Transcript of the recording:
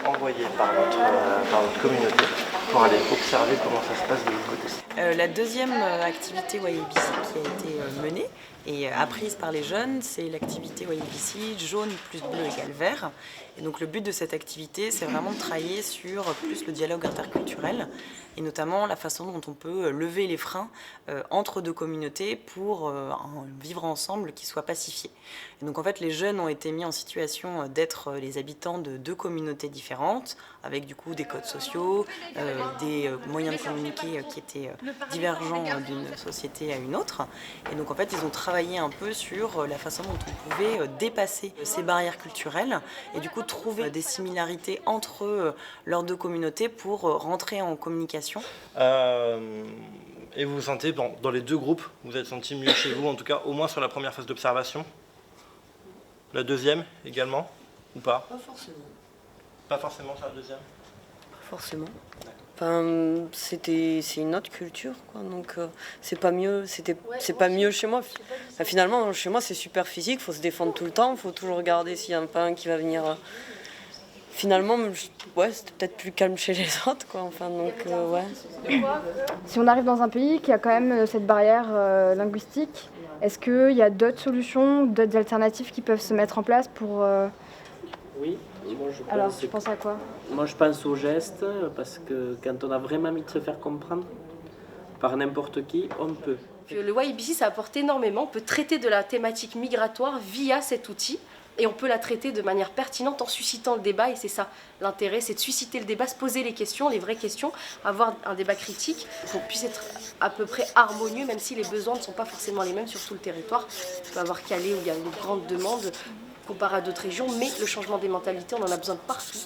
envoyés par notre communauté pour aller observer comment ça se passe de l'autre côté. La deuxième activité YABC qui a été menée et apprise par les jeunes, c'est l'activité YABC jaune plus bleu égale vert. Et donc le but de cette activité, c'est vraiment de travailler sur plus le dialogue interculturel et notamment la façon dont on peut lever les freins entre deux communautés pour un vivre ensemble qui soit pacifié. Et donc en fait, les jeunes ont été mis en situation d'être les habitants de deux communautés différentes, avec du coup des codes sociaux, des moyens de communiquer qui étaient divergents d'une société à une autre. Et donc en fait, ils ont travaillé un peu sur la façon dont on pouvait dépasser ces barrières culturelles et du coup trouver des similarités entre leurs deux communautés pour rentrer en communication. Et vous vous sentez, dans les deux groupes, vous êtes senti mieux chez vous, en tout cas au moins sur la première phase d'observation? La deuxième également, ou pas? Pas forcément. Pas forcément sur la deuxième? Pas forcément. Enfin, c'est une autre culture, quoi. Donc c'est pas mieux, c'est pas mieux chez moi. Enfin, finalement, chez moi, c'est super physique, faut se défendre tout le temps, faut toujours regarder s'il y a pas un qui va venir. Finalement, ouais, c'était peut-être plus calme chez les autres, quoi. Enfin, donc ouais. Si on arrive dans un pays qui a quand même cette barrière linguistique, est-ce qu'il y a d'autres solutions, d'autres alternatives qui peuvent se mettre en place pour... Oui, moi Alors, tu penses à quoi? moi je pense aux gestes, parce que quand on a vraiment envie de se faire comprendre par n'importe qui, on peut. Le YABC, ça apporte énormément. On peut traiter de la thématique migratoire via cet outil. Et on peut la traiter de manière pertinente en suscitant le débat. Et c'est ça l'intérêt, c'est de susciter le débat, se poser les questions, les vraies questions, avoir un débat critique pour qu'on puisse être à peu près harmonieux, même si les besoins ne sont pas forcément les mêmes sur tout le territoire. On peut avoir Calais où il y a une grande demande comparé à d'autres régions, mais le changement des mentalités, on en a besoin de partout.